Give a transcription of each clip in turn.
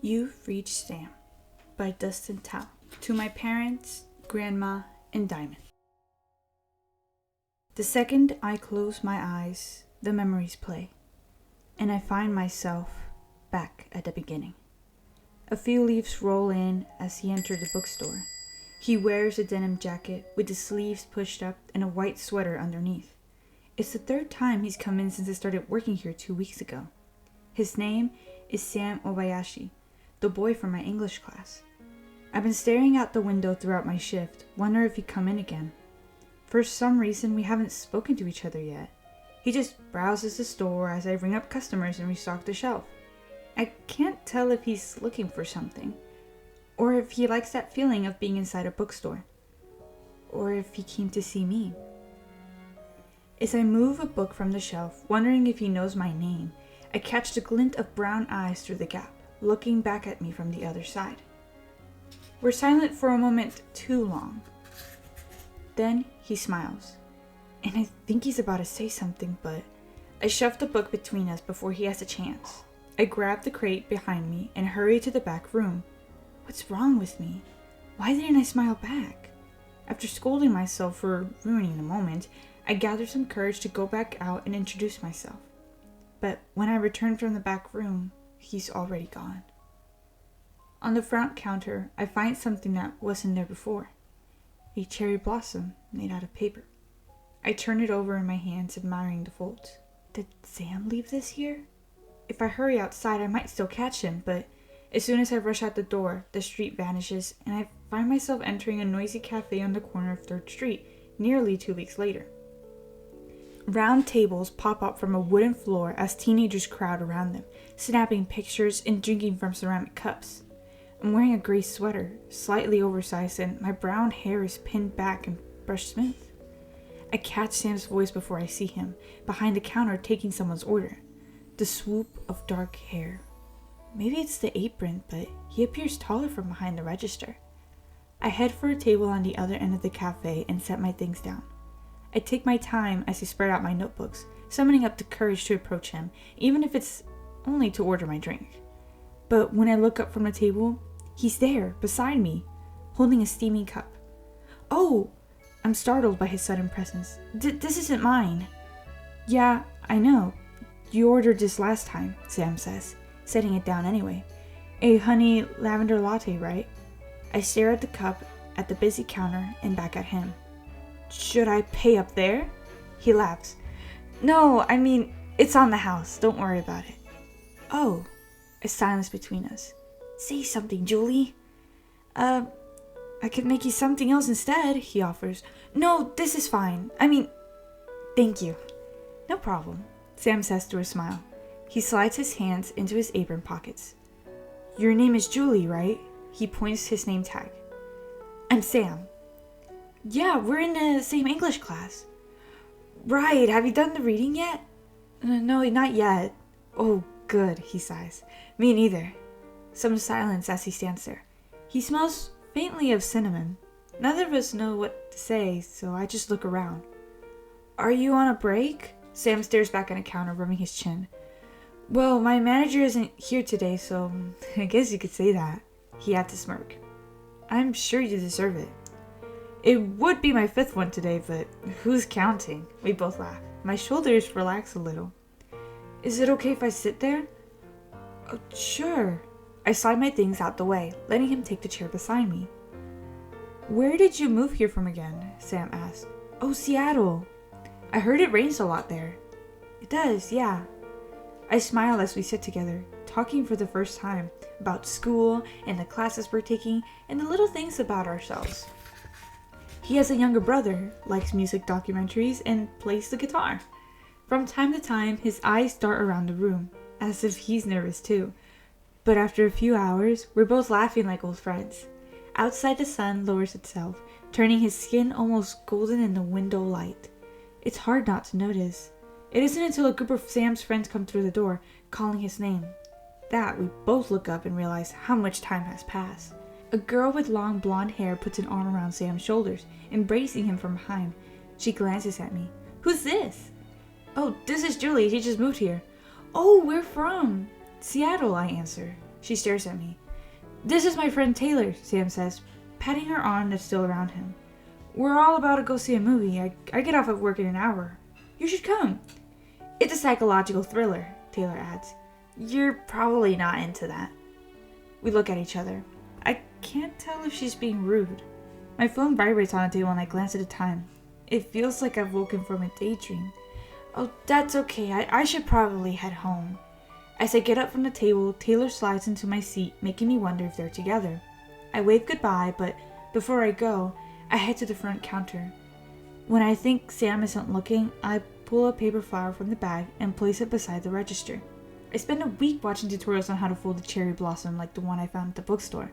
You've reached Sam by Dustin Tao. To my parents, Grandma, and Diamond. The second I close my eyes, the memories play, and I find myself back at the beginning. A few leaves roll in as he enters the bookstore. He wears a denim jacket with the sleeves pushed up and a white sweater underneath. It's the third time he's come in since I started working here 2 weeks ago. His name is Sam Obayashi, the boy from my English class. I've been staring out the window throughout my shift, wondering if he'd come in again. For some reason, we haven't spoken to each other yet. He just browses the store as I ring up customers and restock the shelf. I can't tell if he's looking for something, or if he likes that feeling of being inside a bookstore, or if he came to see me. As I move a book from the shelf, wondering if he knows my name, I catch the glint of brown eyes through the gap, looking back at me from the other side. We're silent for a moment too long. Then he smiles, and I think he's about to say something, but I shove the book between us before he has a chance. I grab the crate behind me and hurry to the back room. What's wrong with me? Why didn't I smile back? After scolding myself for ruining the moment, I gather some courage to go back out and introduce myself. But when I return from the back room, he's already gone. On the front counter, I find something that wasn't there before. A cherry blossom made out of paper. I turn it over in my hands, admiring the folds. Did Sam leave this here? If I hurry outside, I might still catch him, but as soon as I rush out the door, the street vanishes, and I find myself entering a noisy cafe on the corner of 3rd Street, nearly 2 weeks later. Round tables pop up from a wooden floor as teenagers crowd around them, snapping pictures and drinking from ceramic cups. I'm wearing a gray sweater, slightly oversized, and my brown hair is pinned back and brushed smooth. I catch Sam's voice before I see him, behind the counter taking someone's order. The swoop of dark hair. Maybe it's the apron, but he appears taller from behind the register. I head for a table on the other end of the cafe and set my things down. I take my time as I spread out my notebooks, summoning up the courage to approach him, even if it's only to order my drink. But when I look up from the table, he's there, beside me, holding a steaming cup. Oh! I'm startled by his sudden presence. This isn't mine. Yeah, I know. You ordered this last time, Sam says, setting it down anyway. A honey lavender latte, right? I stare at the cup, at the busy counter, and back at him. Should I pay up there? He laughs. No, I mean, it's on the house. Don't worry about it. Oh, a silence between us. Say something, Julie. I could make you something else instead, he offers. No, this is fine. I mean, thank you. No problem, Sam says through a smile. He slides his hands into his apron pockets. Your name is Julie, right? He points his name tag. I'm Sam. Yeah, we're in the same English class. Right, have you done the reading yet? No, not yet. Oh, good, he sighs. Me neither. Some silence as he stands there. He smells faintly of cinnamon. Neither of us know what to say, so I just look around. Are you on a break? Sam stares back at a counter, rubbing his chin. Well, my manager isn't here today, so I guess you could say that. He had to smirk. I'm sure you deserve it. It would be my 5th one today, but who's counting? We both laugh. My shoulders relax a little. Is it okay if I sit there? Oh, sure. I slide my things out the way, letting him take the chair beside me. Where did you move here from again? Sam asked. Oh, Seattle. I heard it rains a lot there. It does, yeah. I smile as we sit together, talking for the first time about school and the classes we're taking and the little things about ourselves. He has a younger brother, likes music documentaries, and plays the guitar. From time to time, his eyes dart around the room, as if he's nervous too. But after a few hours, we're both laughing like old friends. Outside, the sun lowers itself, turning his skin almost golden in the window light. It's hard not to notice. It isn't until a group of Sam's friends come through the door, calling his name, that we both look up and realize how much time has passed. A girl with long blonde hair puts an arm around Sam's shoulders, embracing him from behind. She glances at me. Who's this? Oh, this is Julie. She just moved here. Oh, where from? Seattle, I answer. She stares at me. "This is my friend Taylor," Sam says, patting her arm that's still around him. "We're all about to go see a movie. I get off at work in an hour. You should come." "It's a psychological thriller," Taylor adds. "You're probably not into that." We look at each other. I can't tell if she's being rude. My phone vibrates on the table and I glance at the time. It feels like I've woken from a daydream. "Oh, that's okay. I should probably head home." As I get up from the table, Taylor slides into my seat, making me wonder if they're together. I wave goodbye, but before I go, I head to the front counter. When I think Sam isn't looking, I pull a paper flower from the bag and place it beside the register. I spend a week watching tutorials on how to fold a cherry blossom like the one I found at the bookstore,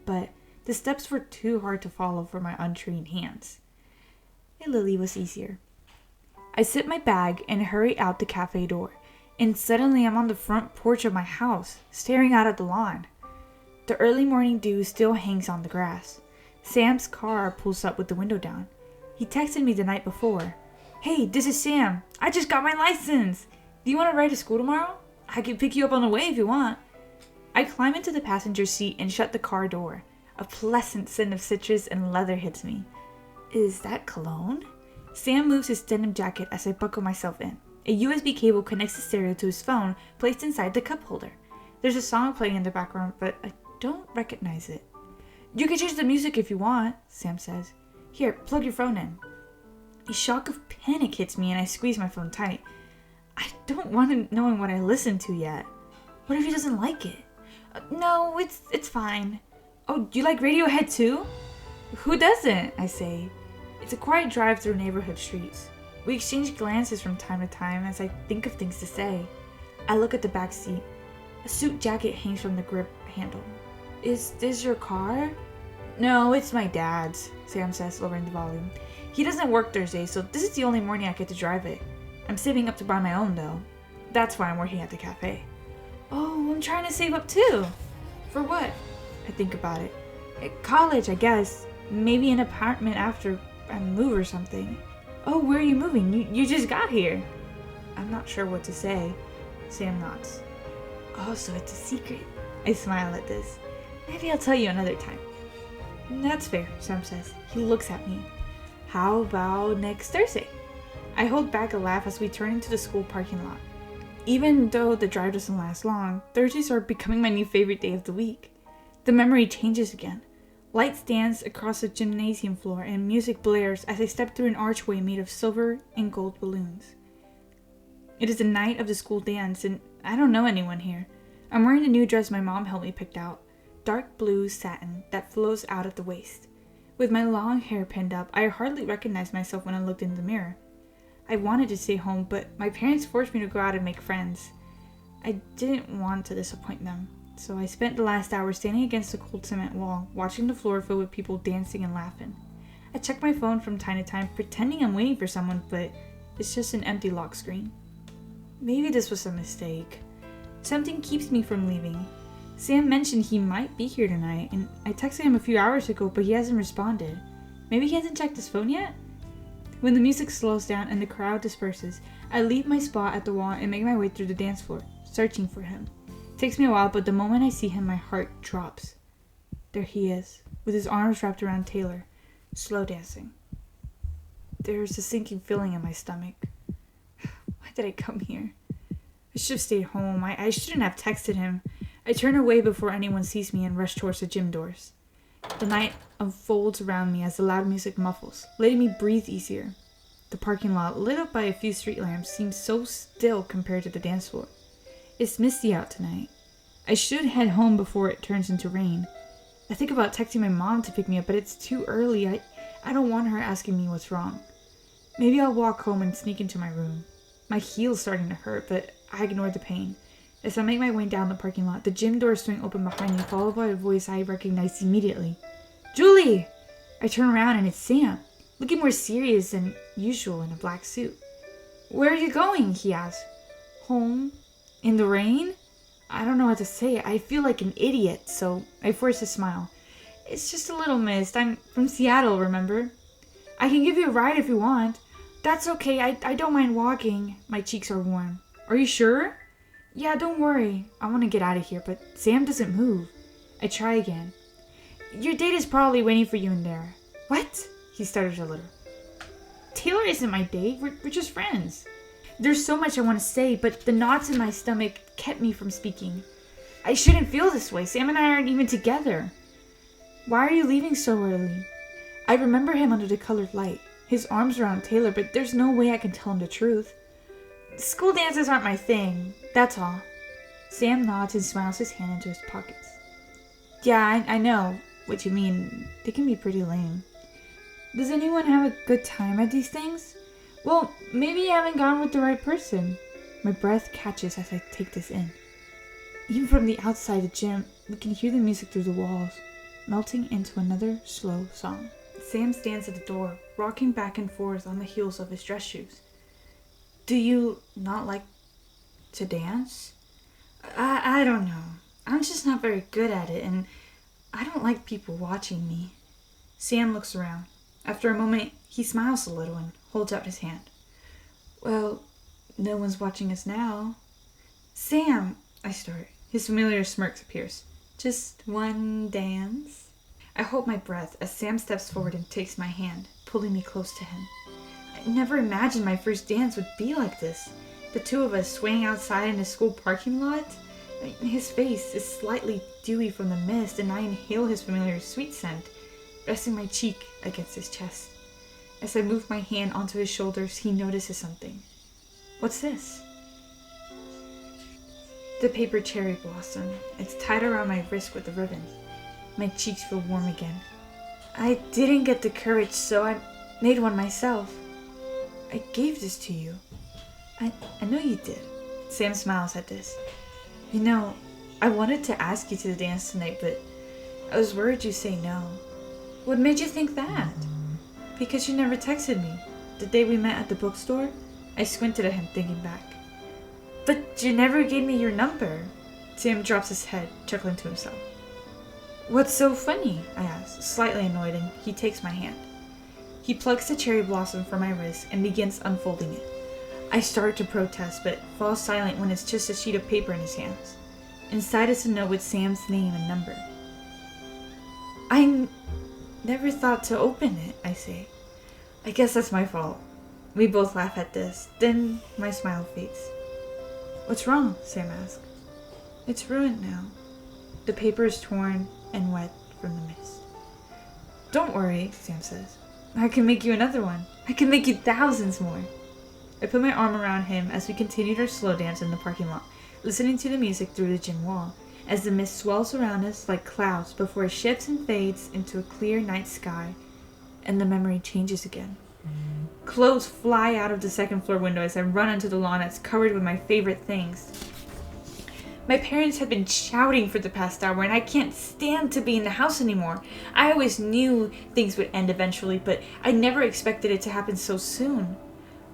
but the steps were too hard to follow for my untrained hands. A lily was easier. I zip my bag and hurry out the cafe door, and suddenly I'm on the front porch of my house, staring out at the lawn. The early morning dew still hangs on the grass. Sam's car pulls up with the window down. He texted me the night before. "Hey, this is Sam. I just got my license. Do you want to ride to school tomorrow? I can pick you up on the way if you want." I climb into the passenger seat and shut the car door. A pleasant scent of citrus and leather hits me. Is that cologne? Sam moves his denim jacket as I buckle myself in. A USB cable connects the stereo to his phone, placed inside the cup holder. There's a song playing in the background, but I don't recognize it. "You can change the music if you want," Sam says. "Here, plug your phone in." A shock of panic hits me and I squeeze my phone tight. I don't want him knowing what I listen to yet. What if he doesn't like it? No, it's fine." "Oh, you like Radiohead too?" "Who doesn't?" I say. It's a quiet drive through neighborhood streets. We exchange glances from time to time as I think of things to say. I look at the back seat. A suit jacket hangs from the grip handle. "Is this your car?" "No, it's my dad's," Sam says, lowering the volume. "He doesn't work Thursday, so this is the only morning I get to drive it. I'm saving up to buy my own, though. That's why I'm working at the cafe." "Oh, I'm trying to save up too." "For what?" I think about it. "At college, I guess. Maybe an apartment after I move or something." "Oh, where are you moving? You just got here." I'm not sure what to say. Sam nods. "Oh, so it's a secret." I smile at this. "Maybe I'll tell you another time." "That's fair," Sam says. He looks at me. "How about next Thursday?" I hold back a laugh as we turn into the school parking lot. Even though the drive doesn't last long, Thursdays are becoming my new favorite day of the week. The memory changes again. Lights dance across the gymnasium floor and music blares as I step through an archway made of silver and gold balloons. It is the night of the school dance and I don't know anyone here. I'm wearing the new dress my mom helped me pick out, dark blue satin that flows out at the waist. With my long hair pinned up, I hardly recognized myself when I looked in the mirror. I wanted to stay home, but my parents forced me to go out and make friends. I didn't want to disappoint them, so I spent the last hour standing against the cold cement wall, watching the floor filled with people dancing and laughing. I check my phone from time to time, pretending I'm waiting for someone, but it's just an empty lock screen. Maybe this was a mistake. Something keeps me from leaving. Sam mentioned he might be here tonight, and I texted him a few hours ago, but he hasn't responded. Maybe he hasn't checked his phone yet? When the music slows down and the crowd disperses, I leave my spot at the wall and make my way through the dance floor, searching for him. It takes me a while, but the moment I see him, my heart drops. There he is, with his arms wrapped around Taylor, slow dancing. There's a sinking feeling in my stomach. Why did I come here? I should have stayed home. I shouldn't have texted him. I turn away before anyone sees me and rush towards the gym doors. The night unfolds around me as the loud music muffles, letting me breathe easier. The parking lot, lit up by a few street lamps, seems so still compared to the dance floor. It's misty out tonight. I should head home before it turns into rain. I think about texting my mom to pick me up, but it's too early. I don't want her asking me what's wrong. Maybe I'll walk home and sneak into my room. My heel's starting to hurt, but I ignore the pain. As I make my way down the parking lot, the gym doors swing open behind me, followed by a voice I recognize immediately. "Julie!" I turn around and it's Sam, looking more serious than usual in a black suit. "Where are you going?" he asks. "Home? In the rain?" I don't know what to say. I feel like an idiot, so I force a smile. "It's just a little mist. I'm from Seattle, remember?" "I can give you a ride if you want." "That's okay. I don't mind walking." My cheeks are warm. "Are you sure?" Yeah, don't worry. I want to get out of here, but Sam doesn't move. I try again. Your date is probably waiting for you in there. What? He stutters a little. Taylor isn't my date. We're just friends. There's so much I want to say, but the knots in my stomach kept me from speaking. I shouldn't feel this way. Sam and I aren't even together. Why are you leaving so early? I remember him under the colored light, his arms around Taylor, but there's no way I can tell him the truth. School dances aren't my thing, that's all. Sam nods and smiles his hand into his pockets. Yeah, I know what you mean. They can be pretty lame. Does anyone have a good time at these things? Well, maybe you haven't gone with the right person. My breath catches as I take this in. Even from the outside the gym, we can hear the music through the walls, melting into another slow song. Sam stands at the door, rocking back and forth on the heels of his dress shoes. Do you not like to dance? I don't know. I'm just not very good at it, and I don't like people watching me. Sam looks around. After a moment, he smiles a little and holds out his hand. Well, no one's watching us now. Sam, I start. His familiar smirk appears. Just one dance? I hold my breath as Sam steps forward and takes my hand, pulling me close to him. I never imagined my first dance would be like this. The two of us swaying outside in a school parking lot. His face is slightly dewy from the mist, and I inhale his familiar sweet scent, resting my cheek against his chest. As I move my hand onto his shoulders, he notices something. What's this? The paper cherry blossom. It's tied around my wrist with a ribbon. My cheeks feel warm again. I didn't get the courage, so I made one myself. I gave this to you. I know you did. Sam smiles at this. You know, I wanted to ask you to the dance tonight, but I was worried you'd say no. What made you think that? Because you never texted me. The day we met at the bookstore, I squinted at him, thinking back. But you never gave me your number. Sam drops his head, chuckling to himself. What's so funny? I ask, slightly annoyed, and he takes my hand. He plucks the cherry blossom from my wrist and begins unfolding it. I start to protest, but fall silent when it's just a sheet of paper in his hands. Inside is a note with Sam's name and number. I never thought to open it, I say. I guess that's my fault. We both laugh at this. Then my smile fades. What's wrong? Sam asks. It's ruined now. The paper is torn and wet from the mist. Don't worry, Sam says. I can make you another one. I can make you thousands more. I put my arm around him as we continued our slow dance in the parking lot, listening to the music through the gym wall, as the mist swells around us like clouds before it shifts and fades into a clear night sky, and the memory changes again. Clothes fly out of the second floor window as I run onto the lawn that's covered with my favorite things. My parents have been shouting for the past hour, and I can't stand to be in the house anymore. I always knew things would end eventually, but I never expected it to happen so soon.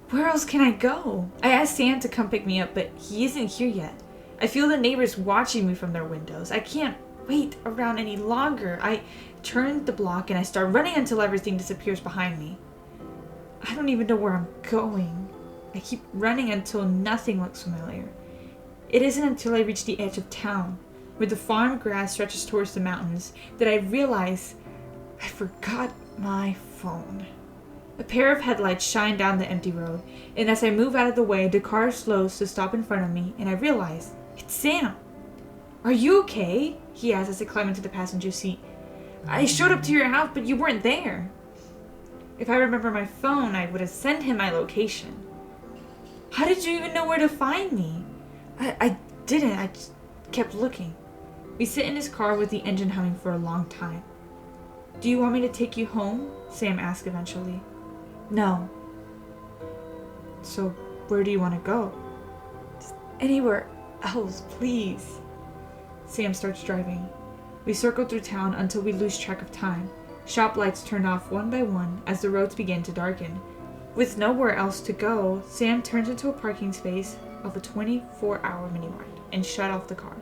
Where else can I go? I asked Sam to come pick me up, but he isn't here yet. I feel the neighbors watching me from their windows. I can't wait around any longer. I turn the block and I start running until everything disappears behind me. I don't even know where I'm going. I keep running until nothing looks familiar. It isn't until I reach the edge of town, where the farm grass stretches towards the mountains, that I realize I forgot my phone. A pair of headlights shine down the empty road, and as I move out of the way, the car slows to stop in front of me, and I realize it's Sam. Are you okay? He asks as I climb into the passenger seat. I showed up to your house, but you weren't there. If I remember my phone, I would have sent him my location. How did you even know where to find me? I didn't. I just kept looking. We sit in his car with the engine humming for a long time. Do you want me to take you home? Sam asks eventually. No. So, where do you want to go? Just anywhere else, please. Sam starts driving. We circle through town until we lose track of time. Shop lights turn off one by one as the roads begin to darken. With nowhere else to go, Sam turns into a parking space of a 24-hour mini-mart and shut off the car.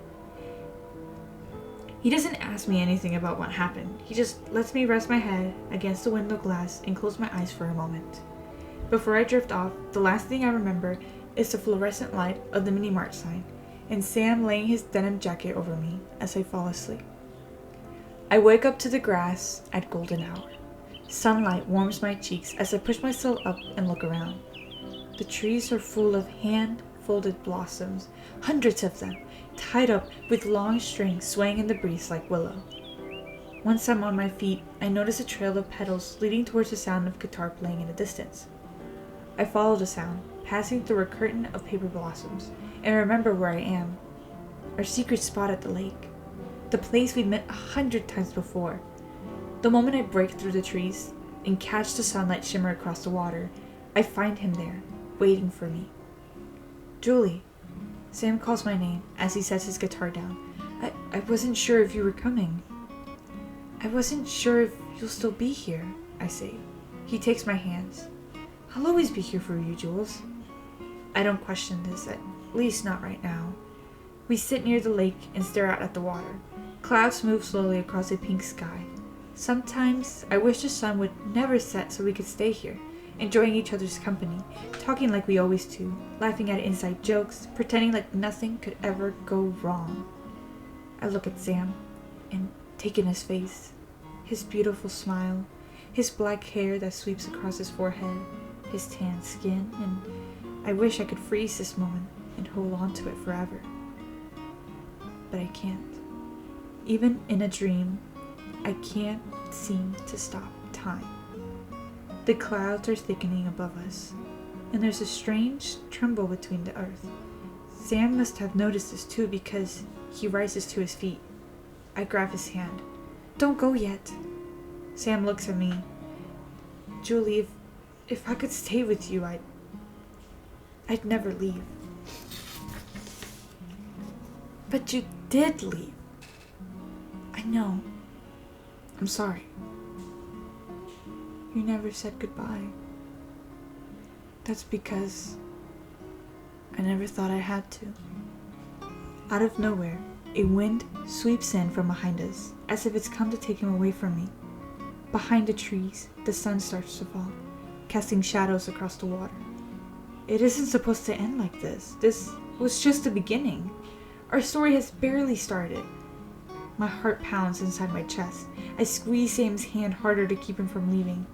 He doesn't ask me anything about what happened. He just lets me rest my head against the window glass and close my eyes for a moment. Before I drift off, the last thing I remember is the fluorescent light of the mini-mart sign and Sam laying his denim jacket over me as I fall asleep. I wake up to the grass at golden hour. Sunlight warms my cheeks as I push myself up and look around. The trees are full of hand-folded blossoms, hundreds of them, tied up with long strings swaying in the breeze like willow. Once I'm on my feet, I notice a trail of petals leading towards the sound of guitar playing in the distance. I follow the sound, passing through a curtain of paper blossoms, and remember where I am. Our secret spot at the lake. The place we'd met 100 times before. The moment I break through the trees and catch the sunlight shimmer across the water, I find him there, waiting for me. Julie. Sam calls my name as he sets his guitar down. I wasn't sure if you were coming. I wasn't sure if you'll still be here, I say. He takes my hands. I'll always be here for you, Jules. I don't question this, at least not right now. We sit near the lake and stare out at the water. Clouds move slowly across a pink sky. Sometimes I wish the sun would never set so we could stay here, enjoying each other's company, talking like we always do, laughing at inside jokes, pretending like nothing could ever go wrong. I look at Sam and take in his face, his beautiful smile, his black hair that sweeps across his forehead, his tan skin, and I wish I could freeze this moment and hold on to it forever. But I can't. Even in a dream, I can't seem to stop time. The clouds are thickening above us, and there's a strange tremble between the earth. Sam must have noticed this too because he rises to his feet. I grab his hand. Don't go yet. Sam looks at me. Julie, if I could stay with you, I'd never leave. But you did leave. I know. I'm sorry. You never said goodbye. That's because I never thought I had to. Out of nowhere, a wind sweeps in from behind us, as if it's come to take him away from me. Behind the trees, the sun starts to fall, casting shadows across the water. It isn't supposed to end like this. This was just the beginning. Our story has barely started. My heart pounds inside my chest. I squeeze Sam's hand harder to keep him from leaving.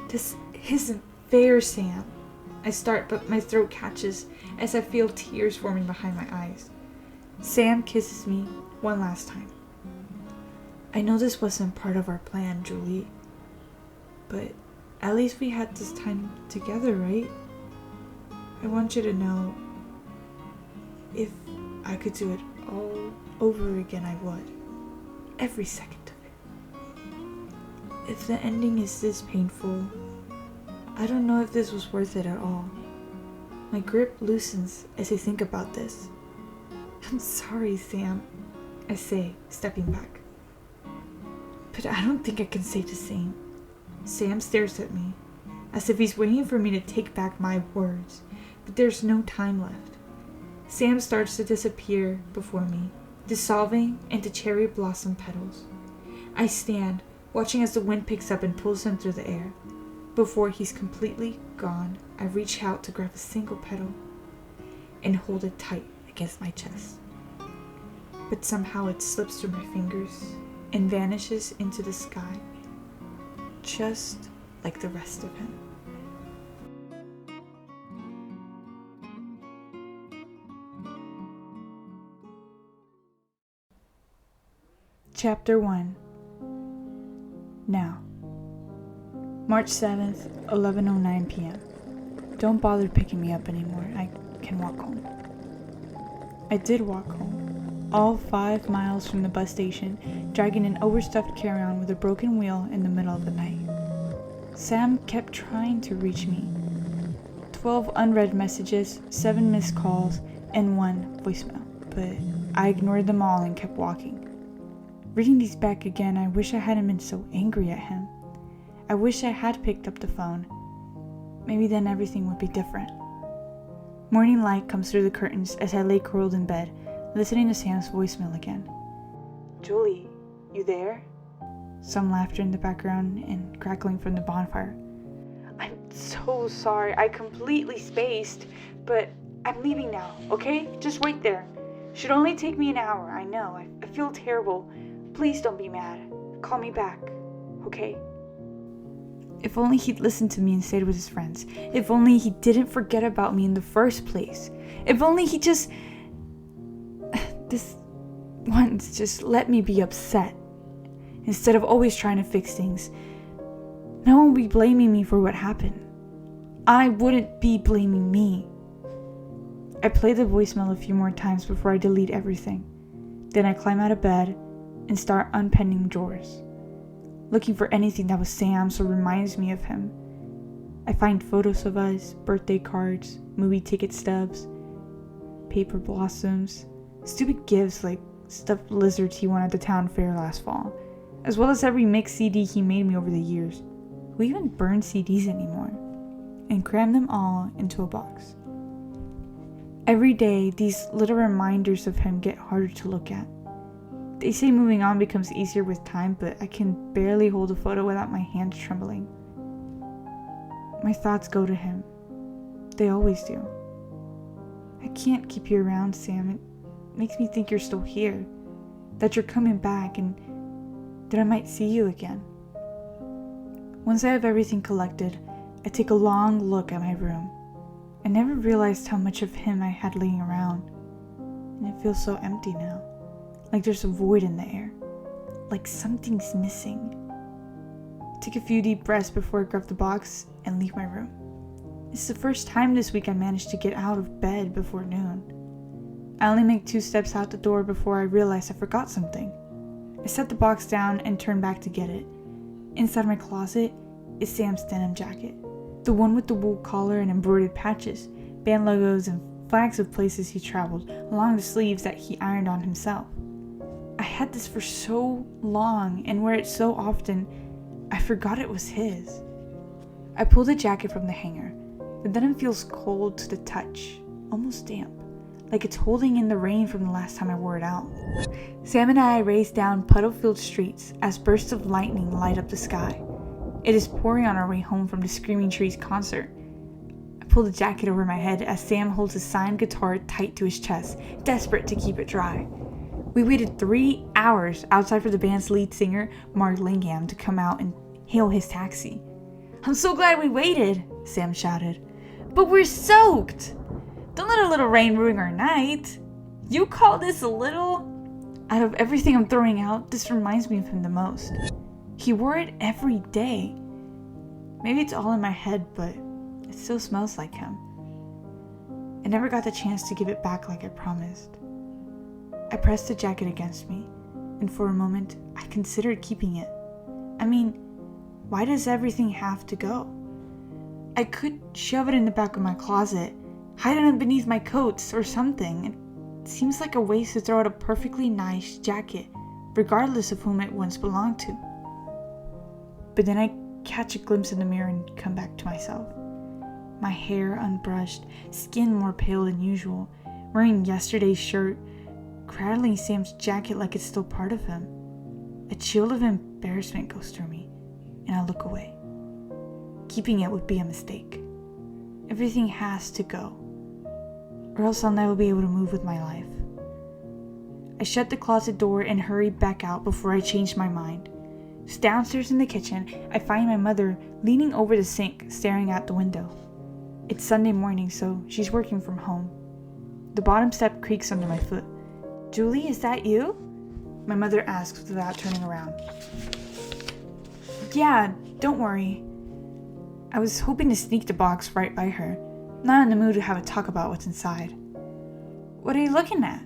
This isn't fair, Sam. I start, but my throat catches as I feel tears forming behind my eyes. Sam kisses me one last time. I know this wasn't part of our plan, Julie, but at least we had this time together, right? I want you to know, if I could do it all over again, I would. Every second of it. If the ending is this painful, I don't know if this was worth it at all. My grip loosens as I think about this. I'm sorry, Sam, I say, stepping back. But I don't think I can say the same. Sam stares at me, as if he's waiting for me to take back my words, but there's no time left. Sam starts to disappear before me, dissolving into cherry blossom petals. I stand, watching as the wind picks up and pulls him through the air. Before he's completely gone, I reach out to grab a single petal and hold it tight against my chest. But somehow it slips through my fingers and vanishes into the sky, just like the rest of him. Chapter 1. Now. March 7th, 11:09 p.m. Don't bother picking me up anymore. I can walk home. I did walk home, all 5 miles from the bus station, dragging an overstuffed carry-on with a broken wheel in the middle of the night. Sam kept trying to reach me. 12 unread messages, 7 missed calls, and 1 voicemail, but I ignored them all and kept walking. Reading these back again, I wish I hadn't been so angry at him. I wish I had picked up the phone. Maybe then everything would be different. Morning light comes through the curtains as I lay curled in bed, listening to Sam's voicemail again. Julie, you there? Some laughter in the background and crackling from the bonfire. I'm so sorry, I completely spaced, but I'm leaving now, okay? Just wait there. Should only take me an hour, I know. I feel terrible. Please don't be mad. Call me back, okay? If only he'd listened to me and stayed with his friends. If only he didn't forget about me in the first place. If only he just... this once just let me be upset. Instead of always trying to fix things. No one would be blaming me for what happened. I wouldn't be blaming me. I play the voicemail a few more times before I delete everything. Then I climb out of bed and start unpenning drawers, looking for anything that was Sam's or reminds me of him. I find photos of us, birthday cards, movie ticket stubs, paper blossoms, stupid gifts like stuffed lizards he won at the town fair last fall, as well as every mixed CD he made me over the years. Who even burns CDs anymore? And cram them all into a box. Every day, these little reminders of him get harder to look at. They say moving on becomes easier with time, but I can barely hold a photo without my hands trembling. My thoughts go to him. They always do. I can't keep you around, Sam. It makes me think you're still here, that you're coming back, and that I might see you again. Once I have everything collected, I take a long look at my room. I never realized how much of him I had laying around, and it feels so empty now, like there's a void in the air, like something's missing. Take a few deep breaths before I grab the box and leave my room. It's the first time this week I managed to get out of bed before noon. I only make 2 steps out the door before I realize I forgot something. I set the box down and turn back to get it. Inside my closet is Sam's denim jacket. The one with the wool collar and embroidered patches, band logos, and flags of places he traveled along the sleeves that he ironed on himself. I had this for so long and wear it so often, I forgot it was his. I pull the jacket from the hanger. The denim feels cold to the touch, almost damp, like it's holding in the rain from the last time I wore it out. Sam and I race down puddle-filled streets as bursts of lightning light up the sky. It is pouring on our way home from the Screaming Trees concert. I pull the jacket over my head as Sam holds his signed guitar tight to his chest, desperate to keep it dry. We waited 3 hours outside for the band's lead singer, Mark Lingham, to come out and hail his taxi. "I'm so glad we waited," Sam shouted. "But we're soaked! Don't let a little rain ruin our night. You call this a little?" Out of everything I'm throwing out, this reminds me of him the most. He wore it every day. Maybe it's all in my head, but it still smells like him. I never got the chance to give it back like I promised. I pressed the jacket against me, and for a moment, I considered keeping it. I mean, why does everything have to go? I could shove it in the back of my closet, hide it beneath my coats or something. It seems like a waste to throw out a perfectly nice jacket, regardless of whom it once belonged to. But then I catch a glimpse in the mirror and come back to myself. My hair unbrushed, skin more pale than usual, wearing yesterday's shirt, cradling Sam's jacket like it's still part of him. A chill of embarrassment goes through me, and I look away. Keeping it would be a mistake. Everything has to go, or else I'll never be able to move with my life. I shut the closet door and hurry back out before I change my mind. Downstairs in the kitchen, I find my mother leaning over the sink, staring out the window. It's Sunday morning, so she's working from home. The bottom step creaks under my foot. "Julie, is that you?" my mother asks without turning around. "Yeah, don't worry." I was hoping to sneak the box right by her, not in the mood to have a talk about what's inside. "What are you looking at?"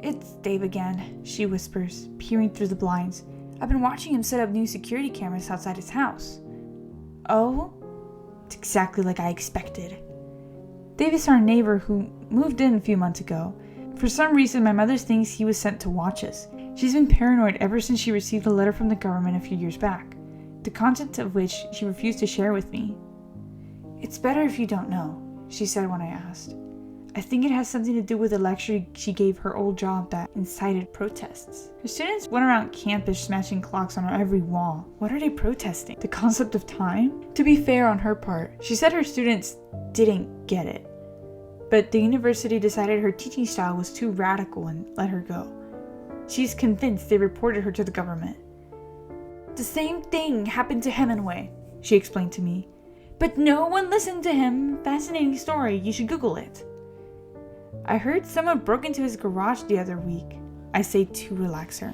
"It's Dave again," she whispers, peering through the blinds. "I've been watching him set up new security cameras outside his house." "Oh?" It's exactly like I expected. Dave is our neighbor who moved in a few months ago. For some reason, my mother thinks he was sent to watch us. She's been paranoid ever since she received a letter from the government a few years back, the content of which she refused to share with me. "It's better if you don't know," she said when I asked. "I think it has something to do with a lecture she gave her old job that incited protests. Her students went around campus smashing clocks on every wall. What are they protesting? The concept of time?" To be fair on her part, she said her students didn't get it. but the university decided her teaching style was too radical and let her go. She's convinced they reported her to the government. The same thing happened to Hemingway, she explained to me. But no one listened to him. Fascinating story, you should Google it. I heard someone broke into his garage the other week, I say to relax her.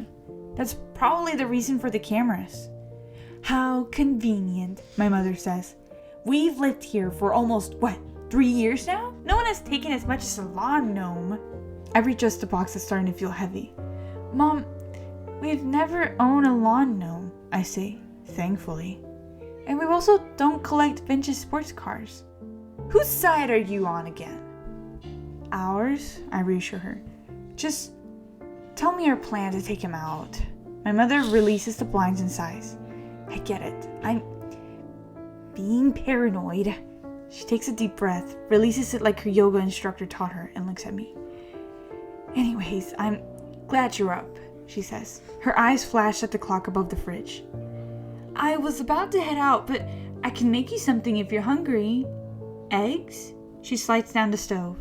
That's probably the reason for the cameras. How convenient, my mother says. We've lived here for almost, 3 years now? No one has taken as much as a lawn gnome. I readjust the box that's starting to feel heavy. Mom, we've never owned a lawn gnome, I say, thankfully. And we also don't collect vintage sports cars. Whose side are you on again? Ours, I reassure her. Just tell me your plan to take him out. My mother releases the blinds and sighs. I get it. I'm being paranoid. She takes a deep breath, releases it like her yoga instructor taught her, and looks at me. Anyways, I'm glad you're up, she says. Her eyes flash at the clock above the fridge. I was about to head out, but I can make you something if you're hungry. Eggs? She slides down the stove.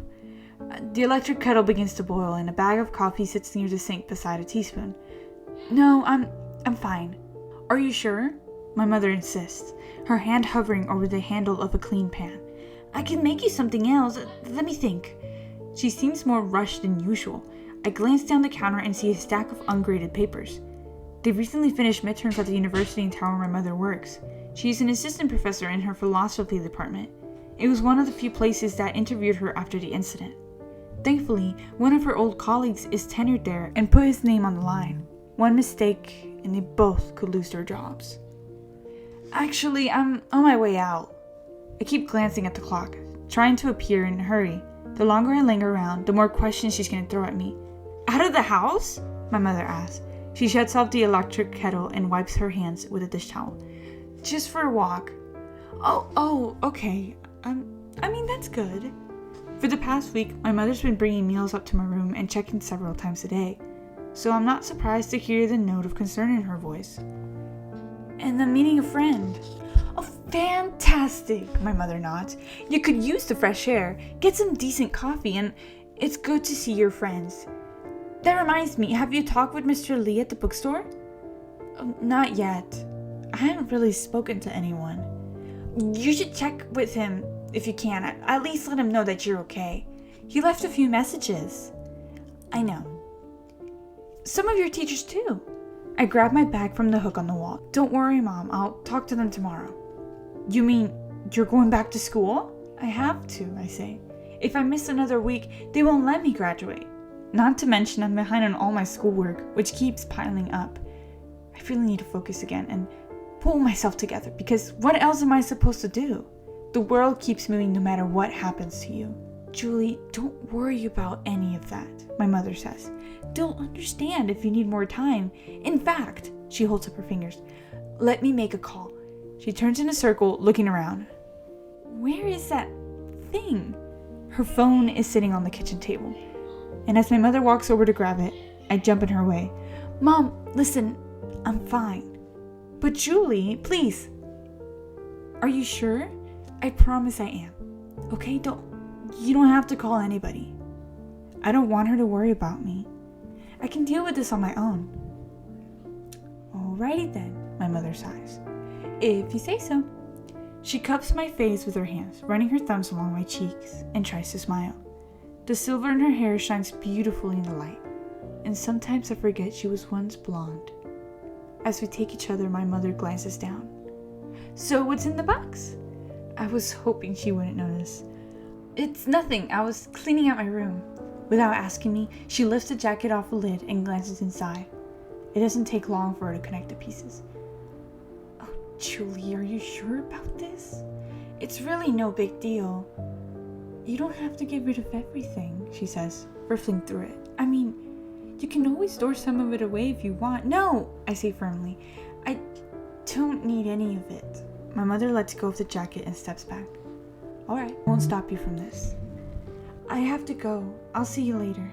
The electric kettle begins to boil, and a bag of coffee sits near the sink beside a teaspoon. No, I'm fine. Are you sure? My mother insists, her hand hovering over the handle of a clean pan. I can make you something else. Let me think. She seems more rushed than usual. I glance down the counter and see a stack of ungraded papers. They recently finished midterms at the university in town where my mother works. She's an assistant professor in her philosophy department. It was one of the few places that interviewed her after the incident. Thankfully, one of her old colleagues is tenured there and put his name on the line. One mistake, and they both could lose their jobs. Actually, I'm on my way out. I keep glancing at the clock, trying to appear in a hurry. The longer I linger around, the more questions she's going to throw at me. Out of the house? My mother asks. She shuts off the electric kettle and wipes her hands with a dish towel. Just for a walk. Oh, okay. That's good. For the past week, my mother's been bringing meals up to my room and checking several times a day, so I'm not surprised to hear the note of concern in her voice. And I'm meeting a friend. Oh, fantastic, my mother nods. You could use the fresh air, get some decent coffee, and it's good to see your friends. That reminds me, have you talked with Mr. Lee at the bookstore? Not yet. I haven't really spoken to anyone. You should check with him if you can. At least let him know that you're okay. He left a few messages. I know. Some of your teachers too. I grab my bag from the hook on the wall. Don't worry, Mom. I'll talk to them tomorrow. You mean you're going back to school? I have to, I say. If I miss another week, they won't let me graduate. Not to mention I'm behind on all my schoolwork, which keeps piling up. I really need to focus again and pull myself together, because what else am I supposed to do? The world keeps moving no matter what happens to you. Julie, don't worry about any of that, my mother says. They'll understand if you need more time. In fact, she holds up her fingers. Let me make a call. She turns in a circle, looking around. Where is that thing? Her phone is sitting on the kitchen table. And as my mother walks over to grab it, I jump in her way. Mom, listen, I'm fine. But Julie, please. Are you sure? I promise I am. Okay, you don't have to call anybody. I don't want her to worry about me. I can deal with this on my own. Alrighty then, my mother sighs. If you say so. She cups my face with her hands, running her thumbs along my cheeks, and tries to smile. The silver in her hair shines beautifully in the light, and sometimes I forget she was once blonde. As we take each other, my mother glances down. So what's in the box? I was hoping she wouldn't notice. It's nothing. I was cleaning out my room. Without asking me, she lifts the jacket off the lid and glances inside. It doesn't take long for her to connect the pieces. Oh, Julie, are you sure about this? It's really no big deal. You don't have to get rid of everything, she says, riffling through it. I mean, you can always store some of it away if you want. No, I say firmly. I don't need any of it. My mother lets go of the jacket and steps back. Alright, I won't stop you from this. I have to go. I'll see you later.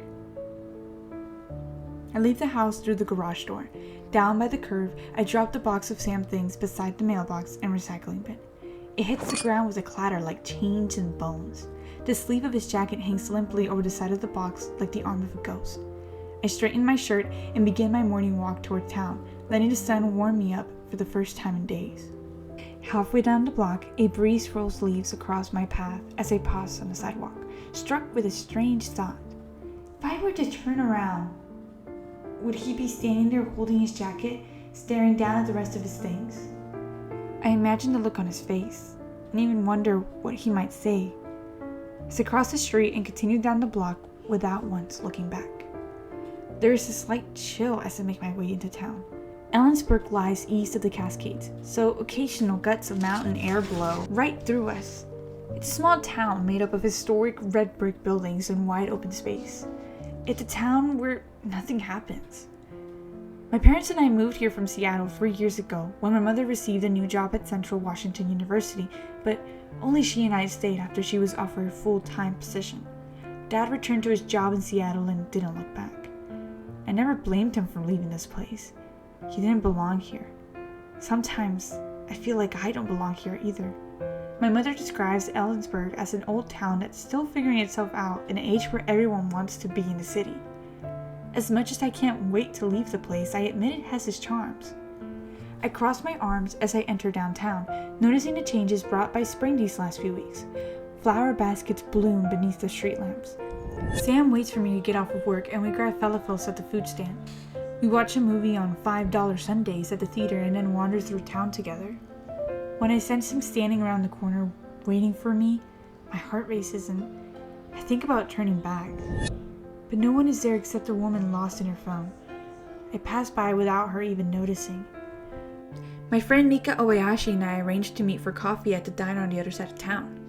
I leave the house through the garage door. Down by the curb, I drop the box of Sam things beside the mailbox and recycling bin. It hits the ground with a clatter like chains and bones. The sleeve of his jacket hangs limply over the side of the box like the arm of a ghost. I straighten my shirt and begin my morning walk toward town, letting the sun warm me up for the first time in days. Halfway down the block, a breeze rolls leaves across my path as I pause on the sidewalk, struck with a strange thought. If I were to turn around, would he be standing there holding his jacket, staring down at the rest of his things? I imagine the look on his face, and even wonder what he might say, as I cross the street and continue down the block without once looking back. There is a slight chill as I make my way into town. Ellensburg lies east of the Cascades, so occasional gusts of mountain air blow right through us. It's a small town made up of historic red brick buildings and wide open space. It's a town where nothing happens. My parents and I moved here from Seattle 3 years ago when my mother received a new job at Central Washington University, but only she and I stayed after she was offered a full-time position. Dad returned to his job in Seattle and didn't look back. I never blamed him for leaving this place. He didn't belong here. Sometimes I feel like I don't belong here either. My mother describes Ellensburg as an old town that's still figuring itself out in an age where everyone wants to be in the city. As much as I can't wait to leave the place, I admit it has its charms. I cross my arms as I enter downtown, noticing the changes brought by spring these last few weeks. Flower baskets bloom beneath the street lamps. Sam waits for me to get off of work and we grab falafels at the food stand. We watch a movie on $5 Sundays at the theater and then wander through town together. When I sense him standing around the corner waiting for me, my heart races and I think about turning back. But no one is there except a woman lost in her phone. I pass by without her even noticing. My friend Mika Obayashi and I arranged to meet for coffee at the diner on the other side of town.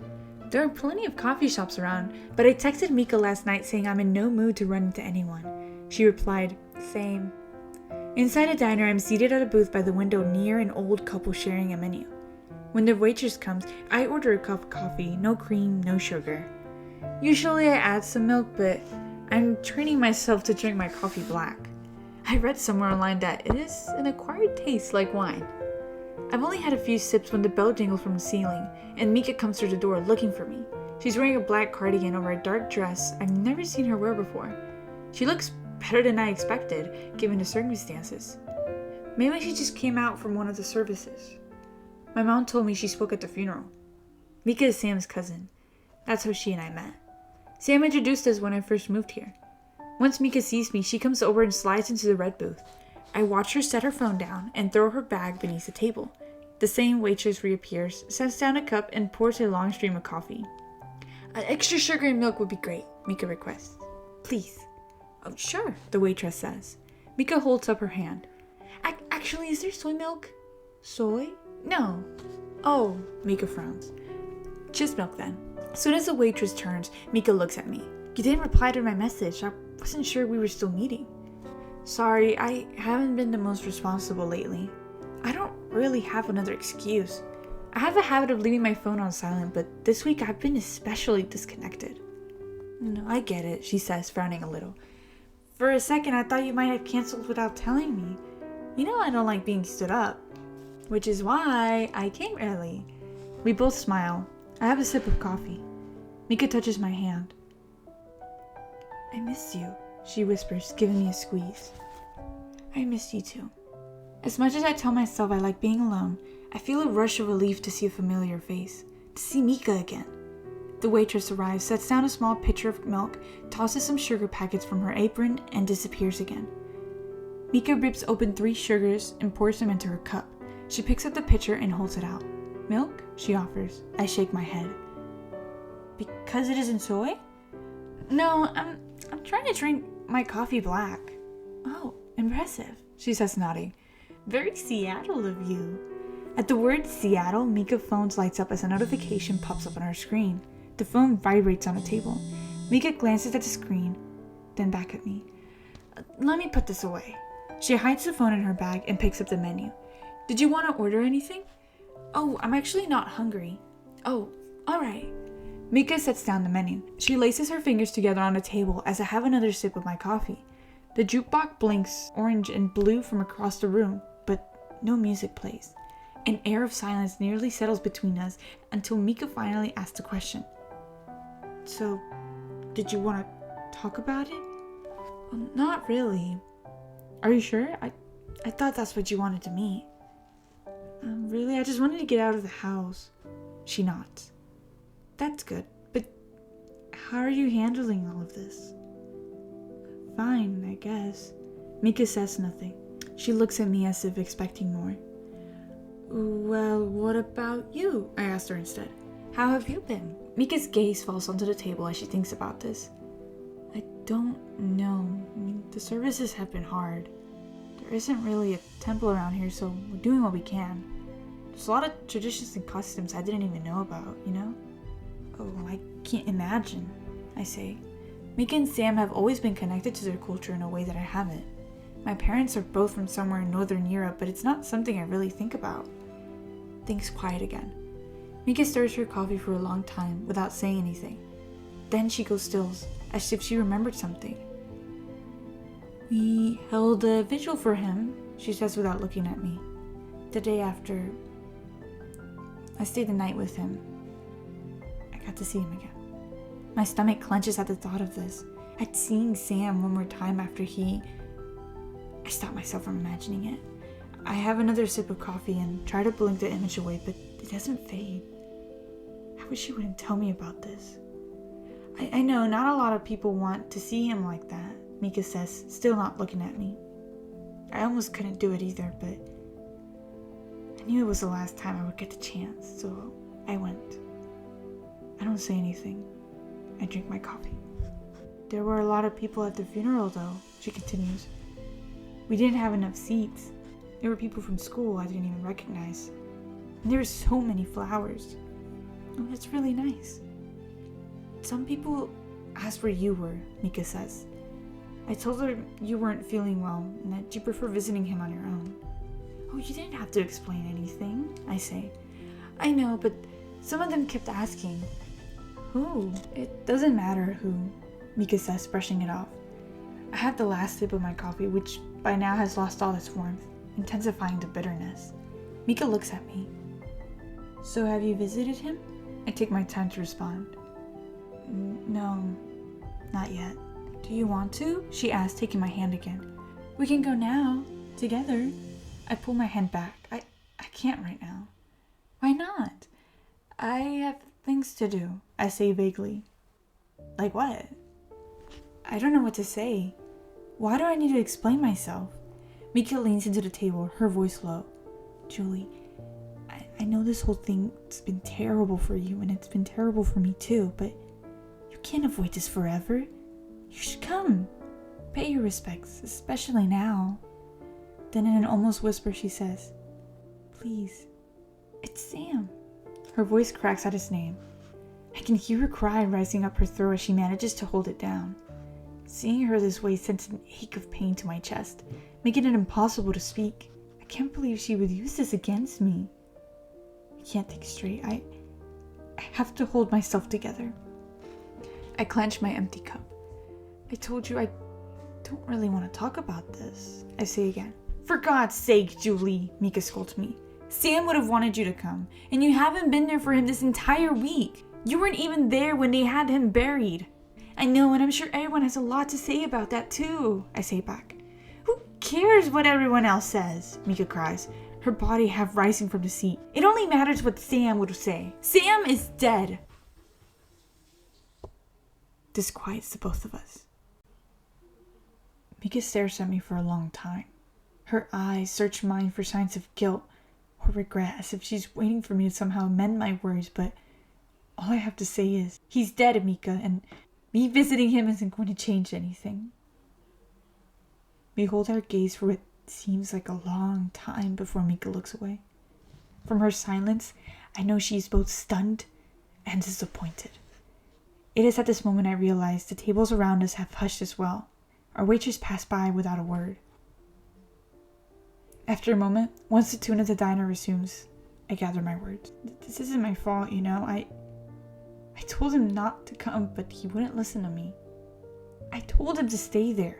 There are plenty of coffee shops around, but I texted Mika last night saying I'm in no mood to run into anyone. She replied, "Same." Inside a diner, I'm seated at a booth by the window near an old couple sharing a menu. When the waitress comes, I order a cup of coffee, no cream, no sugar. Usually I add some milk, but I'm training myself to drink my coffee black. I read somewhere online that it is an acquired taste like wine. I've only had a few sips when the bell jingles from the ceiling, and Mika comes through the door looking for me. She's wearing a black cardigan over a dark dress I've never seen her wear before. She looks better than I expected, given the circumstances. Maybe she just came out from one of the services. My mom told me she spoke at the funeral. Mika is Sam's cousin. That's how she and I met. Sam introduced us when I first moved here. Once Mika sees me, she comes over and slides into the red booth. I watch her set her phone down and throw her bag beneath the table. The same waitress reappears, sets down a cup, and pours a long stream of coffee. "An extra sugar and milk would be great," Mika requests. "Please." "Oh, sure," the waitress says. Mika holds up her hand. Actually, is there soy milk?" "Soy? No." "Oh," Mika frowns. "Just milk then." As soon as the waitress turns, Mika looks at me. "You didn't reply to my message. I wasn't sure we were still meeting." "Sorry, I haven't been the most responsible lately. I don't really have another excuse. I have a habit of leaving my phone on silent, but this week I've been especially disconnected." "No, I get it," she says, frowning a little. "For a second, I thought you might have canceled without telling me. You know I don't like being stood up, which is why I came early." We both smile. I have a sip of coffee. Mika touches my hand. "I miss you," she whispers, giving me a squeeze. "I miss you too." As much as I tell myself I like being alone, I feel a rush of relief to see a familiar face, to see Mika again. The waitress arrives, sets down a small pitcher of milk, tosses some sugar packets from her apron, and disappears again. Mika rips open 3 sugars and pours them into her cup. She picks up the pitcher and holds it out. "Milk?" she offers. I shake my head. "Because it isn't soy?" "No, I'm trying to drink my coffee black." "Oh, impressive," she says, nodding. "Very Seattle of you." At the word Seattle, Mika's phone lights up as a notification pops up on her screen. The phone vibrates on the table. Mika glances at the screen, then back at me. "Let me put this away." She hides the phone in her bag and picks up the menu. "Did you want to order anything?" "Oh, I'm actually not hungry." "Oh, alright." Mika sets down the menu. She laces her fingers together on the table as I have another sip of my coffee. The jukebox blinks orange and blue from across the room, but no music plays. An air of silence nearly settles between us until Mika finally asks the question. So, did you want to talk about it? Well, not really. Are you sure? I thought that's what you wanted to meet. Really? I just wanted to get out of the house. She nods. That's good, but how are you handling all of this? Fine, I guess. Mika says nothing. She looks at me as if expecting more. Well, what about you? I asked her instead. How have you been? Mika's gaze falls onto the table as she thinks about this. I don't know. The services have been hard. There isn't really a temple around here, so we're doing what we can. There's a lot of traditions and customs I didn't even know about, you know? Oh, I can't imagine, I say. Mika and Sam have always been connected to their culture in a way that I haven't. My parents are both from somewhere in Northern Europe, but it's not something I really think about. Things quiet again. Mika stirs her coffee for a long time without saying anything. Then she goes still, as if she remembered something. We held a vigil for him, she says without looking at me. The day after, I stayed the night with him. I got to see him again. My stomach clenches at the thought of this. At seeing Sam one more time after I stop myself from imagining it. I have another sip of coffee and try to blink the image away, but it doesn't fade. I wish she wouldn't tell me about this. I know not a lot of people want to see him like that, Mika says, still not looking at me. I almost couldn't do it either, but I knew it was the last time I would get the chance, so I went. I don't say anything. I drink my coffee. There were a lot of people at the funeral though, she continues. We didn't have enough seats. There were people from school I didn't even recognize. And there were so many flowers. Oh, that's really nice. Some people asked where you were, Mika says. I told her you weren't feeling well and that you prefer visiting him on your own. Oh, you didn't have to explain anything, I say. I know, but some of them kept asking. Who? It doesn't matter who, Mika says, brushing it off. I have the last sip of my coffee, which by now has lost all its warmth, intensifying the bitterness. Mika looks at me. So have you visited him? I take my time to respond. No, not yet. Do you want to? She asks, taking my hand again. We can go now, together. I pull my hand back. I can't right now. Why not? I have things to do, I say vaguely. Like what? I don't know what to say. Why do I need to explain myself? Mika leans into the table, her voice low. Julie, I know this whole thing's been terrible for you, and it's been terrible for me too, but you can't avoid this forever. You should come. Pay your respects, especially now. Then in an almost whisper she says, Please, it's Sam. Her voice cracks at his name. I can hear her cry rising up her throat as she manages to hold it down. Seeing her this way sends an ache of pain to my chest, making it impossible to speak. I can't believe she would use this against me. I can't think straight. I have to hold myself together. I clench my empty cup. I told you I don't really want to talk about this, I say again. For God's sake, Julie, Mika scolds me. Sam would have wanted you to come, and you haven't been there for him this entire week. You weren't even there when they had him buried. I know, and I'm sure everyone has a lot to say about that too, I say back. Who cares what everyone else says? Mika cries, her body half rising from the seat. It only matters what Sam would say. Sam is dead. This quiets the both of us. Mika stares at me for a long time. Her eyes search mine for signs of guilt or regret, as if she's waiting for me to somehow amend my words, but all I have to say is, he's dead, Mika, and me visiting him isn't going to change anything. We hold our gaze for what seems like a long time before Mika looks away. From her silence, I know she is both stunned and disappointed. It is at this moment I realize the tables around us have hushed as well. Our waitress passed by without a word. After a moment, once the tune of the diner resumes, I gather my words. This isn't my fault, you know. I told him not to come, but he wouldn't listen to me. I told him to stay there.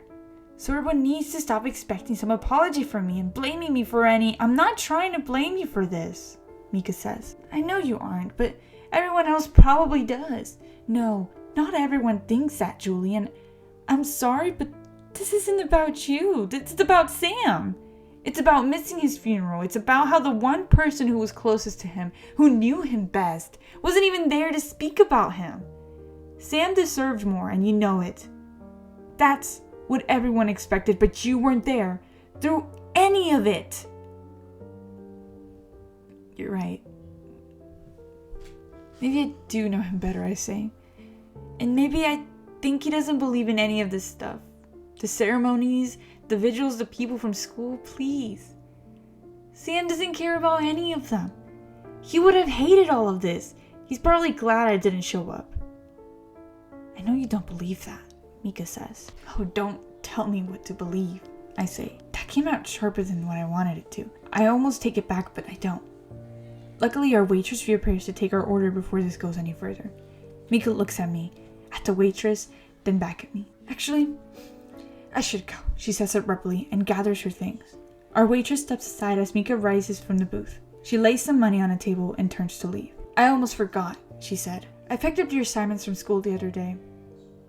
So everyone needs to stop expecting some apology from me and blaming me for any... I'm not trying to blame you for this, Mika says. I know you aren't, but everyone else probably does. No, Not everyone thinks that, Julian. I'm sorry, but this isn't about you. It's about Sam. It's about missing his funeral. It's about how the one person who was closest to him, who knew him best, wasn't even there to speak about him. Sam deserved more, and you know it. That's what everyone expected, but you weren't there through any of it. You're right. Maybe I do know him better, I say. And maybe I think he doesn't believe in any of this stuff. The ceremonies, the vigils, the people from school, please. Sam doesn't care about any of them. He would have hated all of this. He's probably glad I didn't show up. I know you don't believe that, Mika says. Oh, don't tell me what to believe, I say. That came out sharper than what I wanted it to. I almost take it back, but I don't. Luckily, our waitress reappears to take our order before this goes any further. Mika looks at me, at the waitress, then back at me. Actually, I should go, she says abruptly and gathers her things. Our waitress steps aside as Mika rises from the booth. She lays some money on a table and turns to leave. I almost forgot, she said. I picked up your assignments from school the other day.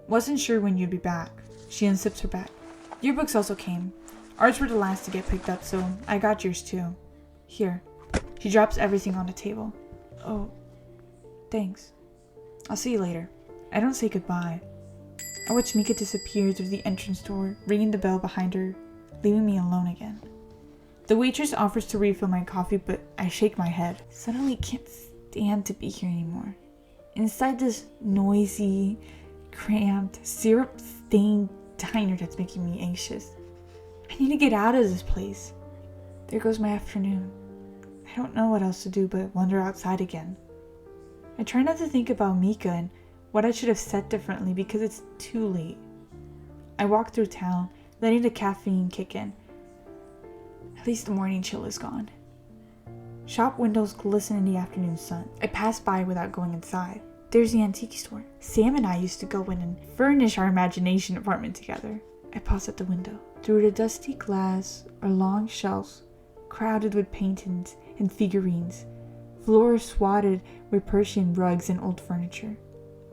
Wasn't sure when you'd be back. She unzips her bag. Yearbooks also came. Ours were the last to get picked up, so I got yours too. Here. She drops everything on the table. Oh, thanks. I'll see you later. I don't say goodbye. I watch Mika disappear through the entrance door, ringing the bell behind her, leaving me alone again. The waitress offers to refill my coffee, but I shake my head. Suddenly can't stand to be here anymore. Inside this noisy, cramped, syrup-stained diner that's making me anxious. I need to get out of this place. There goes my afternoon. I don't know what else to do but wander outside again. I try not to think about Mika and what I should have said differently because it's too late. I walk through town, letting the caffeine kick in. At least the morning chill is gone. Shop windows glisten in the afternoon sun. I pass by without going inside. There's the antique store. Sam and I used to go in and furnish our imagination apartment together. I pause at the window. Through the dusty glass are long shelves crowded with paintings and figurines, floors swathed with Persian rugs and old furniture,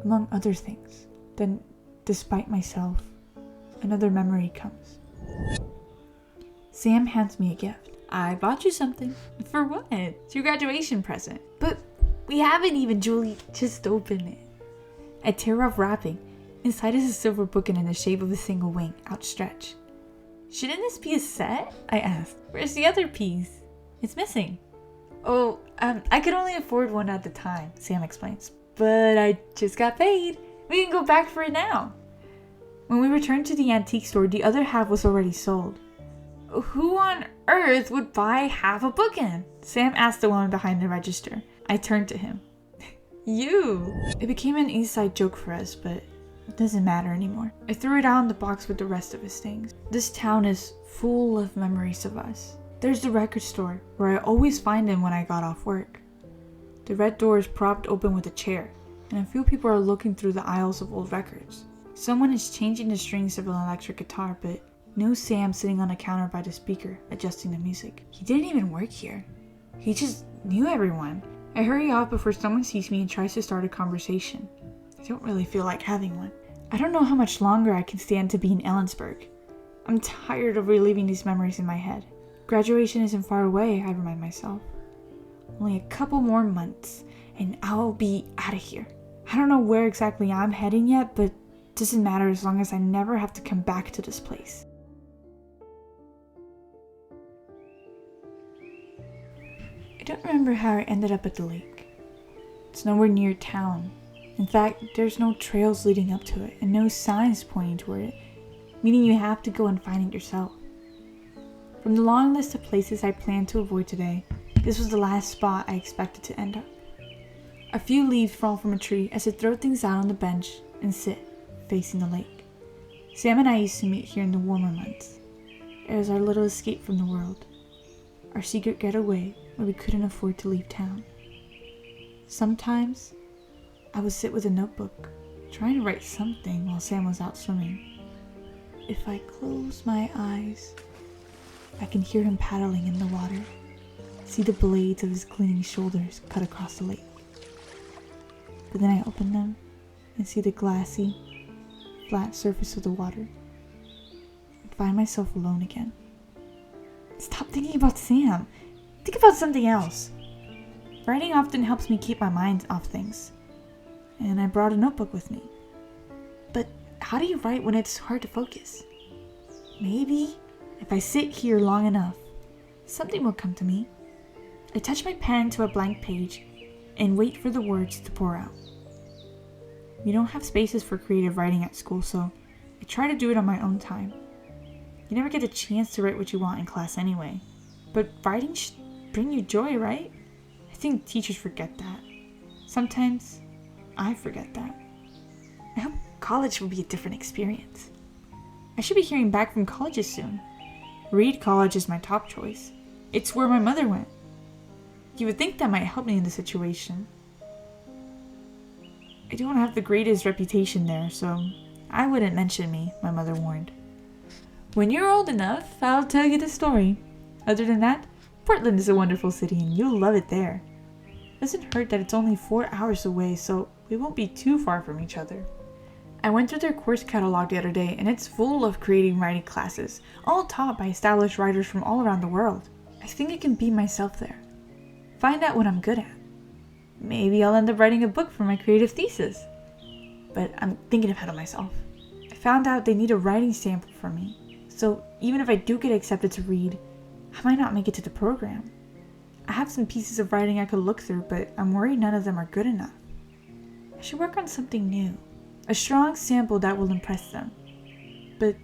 among other things. Then, despite myself, another memory comes. Sam hands me a gift. I bought you something. For what? It's your graduation present. But we haven't even, Julie. Just open it. I tear off wrapping. Inside is a silver book in the shape of a single wing, outstretched. Shouldn't this be a set? I asked. Where's the other piece? It's missing. Oh, I could only afford one at the time, Sam explains. But I just got paid. We can go back for it now. When we returned to the antique store, the other half was already sold. Who on earth would buy half a bookend? Sam asked the woman behind the register. I turned to him. You! It became an inside joke for us, but it doesn't matter anymore. I threw it out in the box with the rest of his things. This town is full of memories of us. There's the record store, where I always find him when I got off work. The red door is propped open with a chair, and a few people are looking through the aisles of old records. Someone is changing the strings of an electric guitar, but no Sam sitting on a counter by the speaker, adjusting the music. He didn't even work here. He just knew everyone. I hurry off before someone sees me and tries to start a conversation. I don't really feel like having one. I don't know how much longer I can stand to be in Ellensburg. I'm tired of reliving these memories in my head. Graduation isn't far away, I remind myself. Only a couple more months, and I'll be out of here. I don't know where exactly I'm heading yet, but it doesn't matter as long as I never have to come back to this place. I don't remember how I ended up at the lake. It's nowhere near town. In fact, there's no trails leading up to it, and no signs pointing toward it, meaning you have to go and find it yourself. From the long list of places I planned to avoid today, this was the last spot I expected to end up. A few leaves fall from a tree as I throw things out on the bench and sit, facing the lake. Sam and I used to meet here in the warmer months. It was our little escape from the world, our secret getaway where we couldn't afford to leave town. Sometimes, I would sit with a notebook, trying to write something while Sam was out swimming. If I close my eyes, I can hear him paddling in the water, see the blades of his gleaming shoulders cut across the lake. But then I open them, and see the glassy, flat surface of the water, and find myself alone again. Stop thinking about Sam. Think about something else. Writing often helps me keep my mind off things, and I brought a notebook with me. But how do you write when it's hard to focus? Maybe if I sit here long enough, something will come to me. I touch my pen to a blank page and wait for the words to pour out. We don't have spaces for creative writing at school, so I try to do it on my own time. You never get a chance to write what you want in class anyway, but writing should bring you joy, right? I think teachers forget that. Sometimes I forget that. I hope college will be a different experience. I should be hearing back from colleges soon. Reed College is my top choice. It's where my mother went. You would think that might help me in the situation. I don't have the greatest reputation there, so I wouldn't mention me, my mother warned. When you're old enough, I'll tell you the story. Other than that, Portland is a wonderful city and you'll love it there. Doesn't hurt that it's only 4 hours away, so we won't be too far from each other. I went through their course catalog the other day and it's full of creative writing classes, all taught by established writers from all around the world. I think I can be myself there. Find out what I'm good at. Maybe I'll end up writing a book for my creative thesis. But I'm thinking ahead of myself. I found out they need a writing sample for me, so even if I do get accepted to read, I might not make it to the program. I have some pieces of writing I could look through, but I'm worried none of them are good enough. I should work on something new, a strong sample that will impress them. But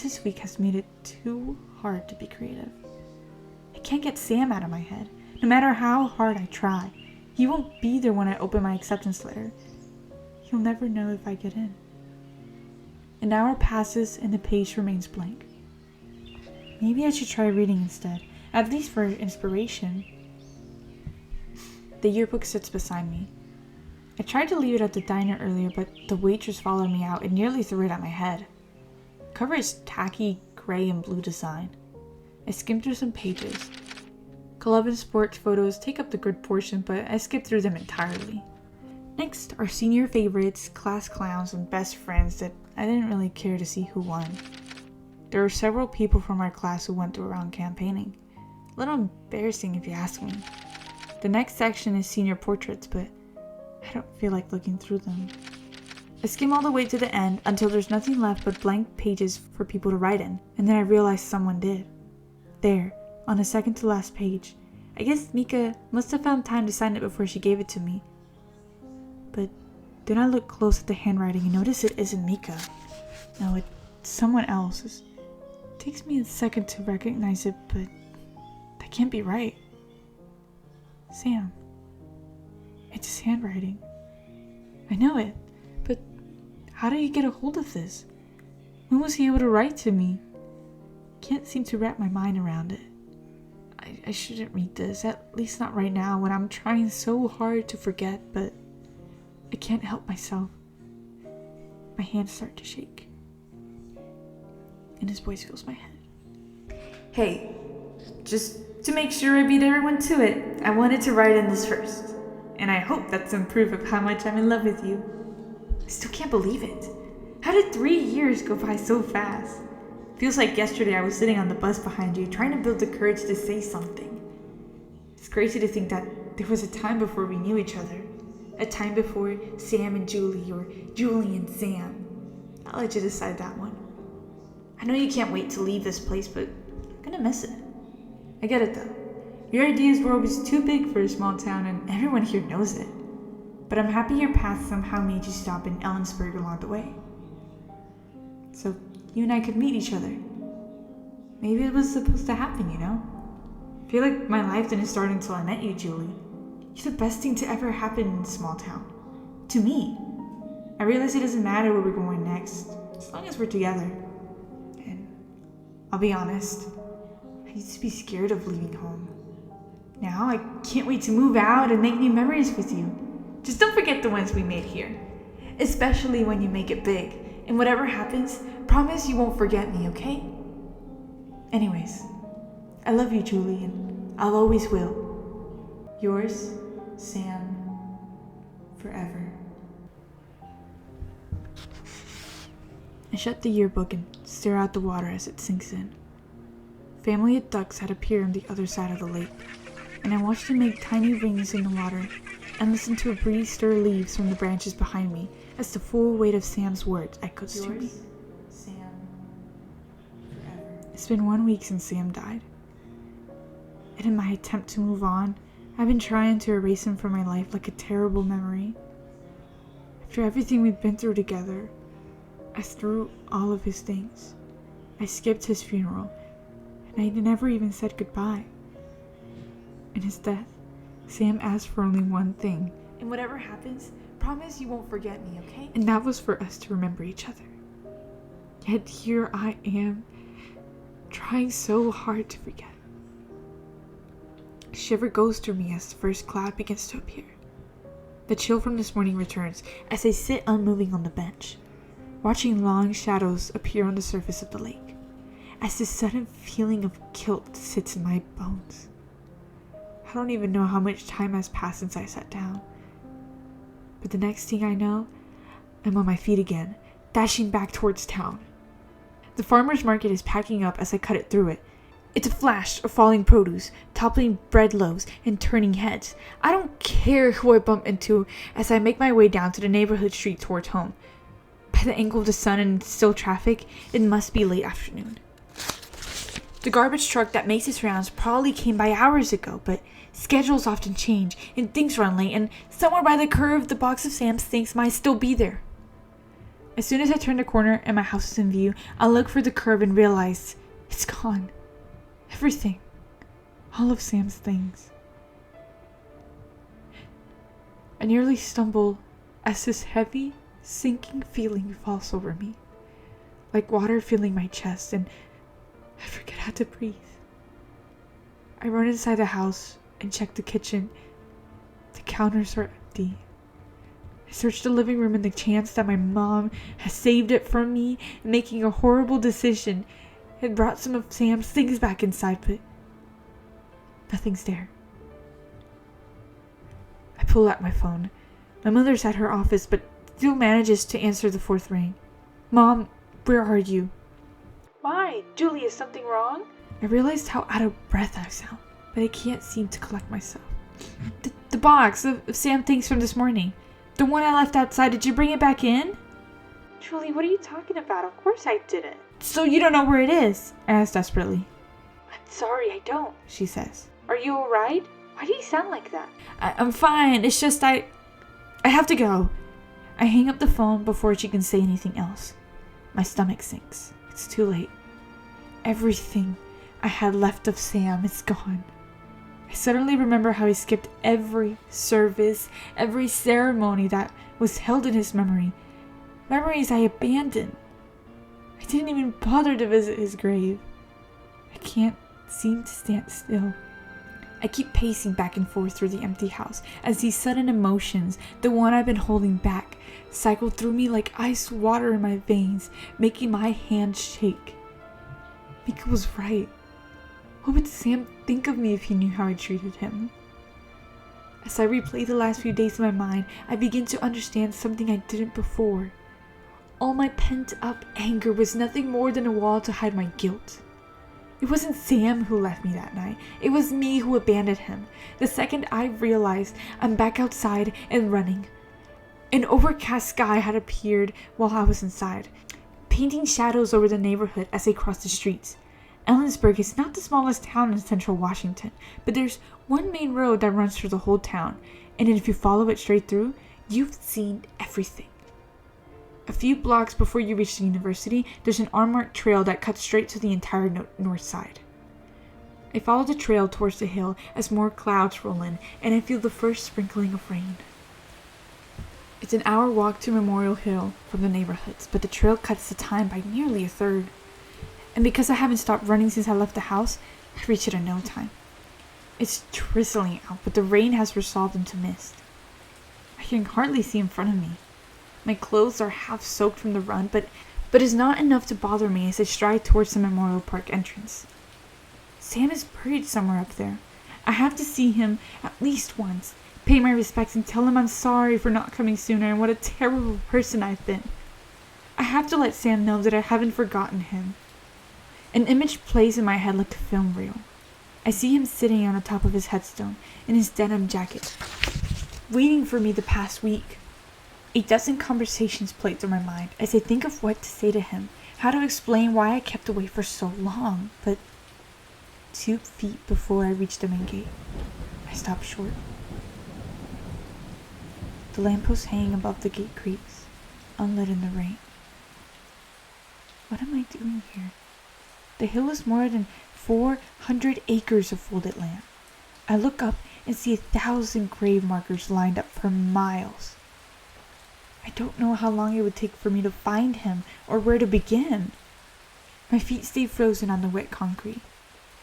this week has made it too hard to be creative. I can't get Sam out of my head, no matter how hard I try. He won't be there when I open my acceptance letter. He'll never know if I get in. An hour passes and the page remains blank. Maybe I should try reading instead, at least for inspiration. The yearbook sits beside me. I tried to leave it at the diner earlier, but the waitress followed me out and nearly threw it at my head. The cover is tacky gray and blue design. I skimmed through some pages. Club and sports photos take up the good portion, but I skipped through them entirely. Next are senior favorites, class clowns, and best friends that I didn't really care to see who won. There are several people from our class who went around campaigning. A little embarrassing if you ask me. The next section is senior portraits, but I don't feel like looking through them. I skim all the way to the end until there's nothing left but blank pages for people to write in, and then I realize someone did. There, on the second to last page. I guess Mika must have found time to sign it before she gave it to me. But then I look close at the handwriting and notice it isn't Mika. No, it's someone else. It takes me a second to recognize it, but that can't be right. Sam. It's his handwriting. I know it, but how did he get a hold of this? When was he able to write to me? Can't seem to wrap my mind around it. I shouldn't read this, at least not right now when I'm trying so hard to forget, but I can't help myself. My hands start to shake, and his voice fills my head. Hey, just to make sure I beat everyone to it, I wanted to write in this first, and I hope that's some proof of how much I'm in love with you. I still can't believe it. How did 3 years go by so fast? Feels like yesterday I was sitting on the bus behind you, trying to build the courage to say something. It's crazy to think that there was a time before we knew each other. A time before Sam and Julie, or Julie and Sam. I'll let you decide that one. I know you can't wait to leave this place, but I'm gonna miss it. I get it though. Your ideas were always too big for a small town and everyone here knows it. But I'm happy your path somehow made you stop in Ellensburg along the way. So you and I could meet each other. Maybe it was supposed to happen, you know? I feel like my life didn't start until I met you, Julie. You're the best thing to ever happen in a small town. To me. I realize it doesn't matter where we're going next, as long as we're together. And I'll be honest, I used to be scared of leaving home. Now I can't wait to move out and make new memories with you. Just don't forget the ones we made here. Especially when you make it big. And whatever happens, promise you won't forget me, okay? Anyways, I love you, Julie, and I'll always will. Yours, Sam, forever. I shut the yearbook and stare out the water as it sinks in. Family of ducks had appeared on the other side of the lake, and I watched them make tiny rings in the water and listened to a breeze stir leaves from the branches behind me as the full weight of Sam's words echoes to me. Sam, forever. It's been 1 week since Sam died, and in my attempt to move on, I've been trying to erase him from my life like a terrible memory. After everything we've been through together, I threw all of his things. I skipped his funeral, and I never even said goodbye. In his death, Sam asked for only one thing. And whatever happens, promise you won't forget me, okay? And that was for us to remember each other. Yet here I am, trying so hard to forget. A shiver goes through me as the first cloud begins to appear. The chill from this morning returns as I sit unmoving on the bench, watching long shadows appear on the surface of the lake, as this sudden feeling of guilt sits in my bones. I don't even know how much time has passed since I sat down, but the next thing I know, I'm on my feet again, dashing back towards town. The farmer's market is packing up as I cut it through it. It's a flash of falling produce, toppling bread loaves, and turning heads. I don't care who I bump into as I make my way down to the neighborhood street towards home. By the angle of the sun and still traffic, it must be late afternoon. The garbage truck that makes its rounds probably came by hours ago, but schedules often change, and things run late, and somewhere by the curve, the box of Sam's things might still be there. As soon as I turn the corner and my house is in view, I look for the curb and realize it's gone. Everything. All of Sam's things. I nearly stumble as this heavy, sinking feeling falls over me, like water filling my chest, and I forget how to breathe. I run inside the house and check the kitchen. The counters are empty. I search the living room in the chance that my mom has saved it from me, making a horrible decision and brought some of Sam's things back inside, but nothing's there. I pull out my phone. My mother's at her office, but still manages to answer the fourth ring. Mom, where are you? Why? Julie, is something wrong? I realized how out of breath I sound, but I can't seem to collect myself. The box of Sam things from this morning. The one I left outside, did you bring it back in? Julie, what are you talking about? Of course I didn't. So you don't know where it is? I asked desperately. I'm sorry, I don't, she says. Are you alright? Why do you sound like that? I'm fine, it's just I have to go. I hang up the phone before she can say anything else. My stomach sinks. It's too late. Everything I had left of Sam is gone. I suddenly remember how he skipped every service, every ceremony that was held in his memory. Memories I abandoned. I didn't even bother to visit his grave. I can't seem to stand still. I keep pacing back and forth through the empty house as these sudden emotions, the one I've been holding back, cycle through me like ice water in my veins, making my hands shake. Mika was right. What would Sam think of me if he knew how I treated him? As I replay the last few days in my mind, I begin to understand something I didn't before. All my pent-up anger was nothing more than a wall to hide my guilt. It wasn't Sam who left me that night. It was me who abandoned him. The second I realized, I'm back outside and running. An overcast sky had appeared while I was inside, painting shadows over the neighborhood as I crossed the streets. Ellensburg is not the smallest town in central Washington, but there's one main road that runs through the whole town, and if you follow it straight through, you've seen everything. A few blocks before you reach the university, there's an unmarked trail that cuts straight to the entire north side. I follow the trail towards the hill as more clouds roll in, and I feel the first sprinkling of rain. It's an hour walk to Memorial Hill from the neighborhoods, but the trail cuts the time by nearly a third. And because I haven't stopped running since I left the house, I reach it in no time. It's drizzling out, but the rain has resolved into mist. I can hardly see in front of me. My clothes are half soaked from the run, but it's not enough to bother me as I stride towards the Memorial Park entrance. Sam is buried somewhere up there. I have to see him at least once, pay my respects and tell him I'm sorry for not coming sooner and what a terrible person I've been. I have to let Sam know that I haven't forgotten him. An image plays in my head like a film reel. I see him sitting on the top of his headstone in his denim jacket, waiting for me the past week. A dozen conversations play through my mind as I think of what to say to him, how to explain why I kept away for so long, but 2 feet before I reach the main gate, I stop short. The lamppost hanging above the gate creaks, unlit in the rain. What am I doing here? The hill is more than 400 acres of folded land. I look up and see 1,000 grave markers lined up for miles. I don't know how long it would take for me to find him or where to begin. My feet stay frozen on the wet concrete.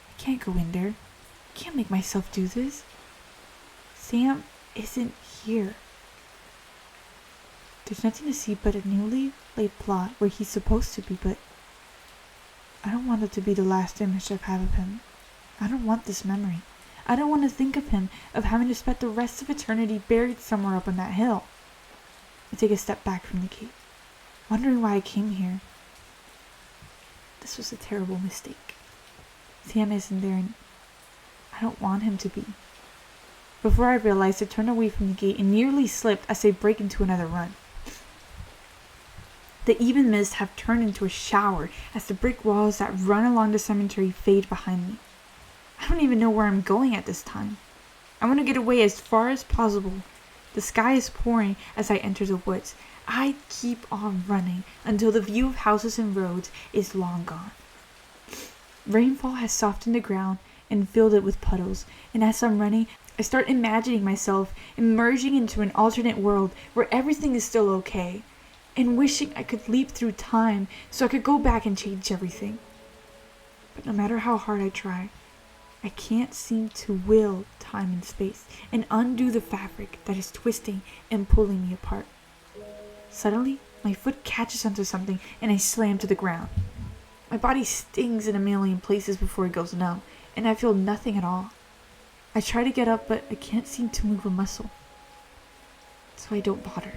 I can't go in there. I can't make myself do this. Sam isn't here. There's nothing to see but a newly laid plot where he's supposed to be, but I don't want it to be the last image I've had of him. I don't want this memory. I don't want to think of him, of having to spend the rest of eternity buried somewhere up on that hill. I take a step back from the gate, wondering why I came here. This was a terrible mistake. Sam isn't there, and I don't want him to be. Before I realized, I turned away from the gate and nearly slipped as I break into another run. The even mist have turned into a shower as the brick walls that run along the cemetery fade behind me. I don't even know where I'm going at this time. I want to get away as far as possible. The sky is pouring as I enter the woods. I keep on running until the view of houses and roads is long gone. Rainfall has softened the ground and filled it with puddles, and as I'm running, I start imagining myself emerging into an alternate world where everything is still okay, and wishing I could leap through time so I could go back and change everything. But no matter how hard I try, I can't seem to will time and space and undo the fabric that is twisting and pulling me apart. Suddenly, my foot catches onto something and I slam to the ground. My body stings in a million places before it goes numb, and I feel nothing at all. I try to get up, but I can't seem to move a muscle. So I don't bother.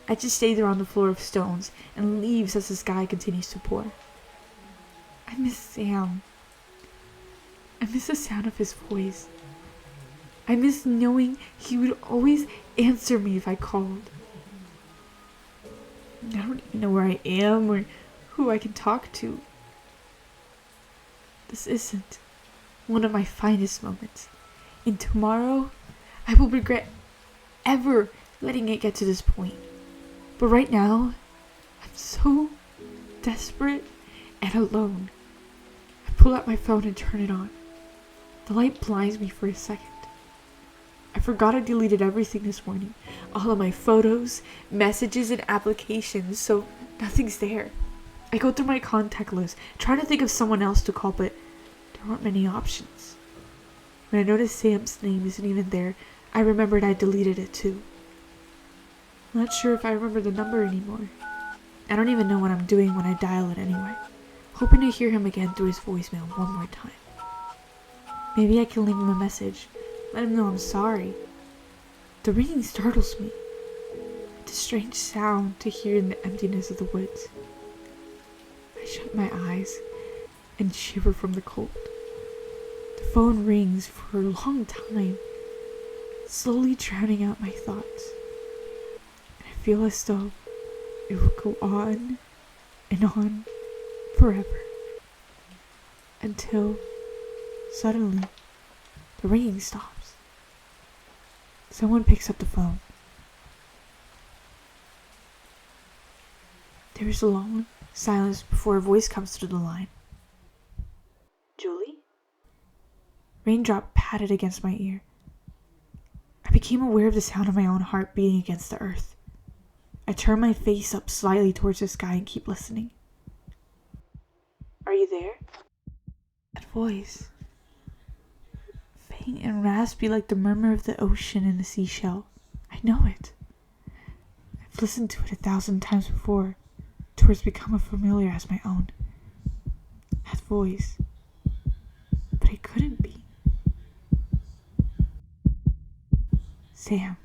I just stay there on the floor of stones and leaves as the sky continues to pour. I miss Sam. I miss the sound of his voice. I miss knowing he would always answer me if I called. I don't even know where I am or who I can talk to. This isn't one of my finest moments, and tomorrow I will regret ever letting it get to this point. But right now, I'm so desperate and alone. I pull out my phone and turn it on. The light blinds me for a second. I forgot I deleted everything this morning. All of my photos, messages, and applications, so nothing's there. I go through my contact list, trying to think of someone else to call, but there aren't many options. When I notice Sam's name isn't even there, I remembered I deleted it too. I'm not sure if I remember the number anymore. I don't even know what I'm doing when I dial it anyway, hoping to hear him again through his voicemail one more time. Maybe I can leave him a message, let him know I'm sorry. The ringing startles me. It's a strange sound to hear in the emptiness of the woods. I shut my eyes and shiver from the cold. The phone rings for a long time, slowly drowning out my thoughts. And I feel as though it will go on and on forever. Until suddenly the ringing stops. Someone picks up the phone. There is a long silence before a voice comes through the line. Julie? Raindrop patted against my ear. I became aware of the sound of my own heart beating against the earth. I turn my face up slightly towards the sky and keep listening. Are you there? That voice. Faint and raspy like the murmur of the ocean in a seashell. I know it. I've listened to it 1,000 times before, till it's become as familiar as my own. That voice. But it couldn't be. Sam.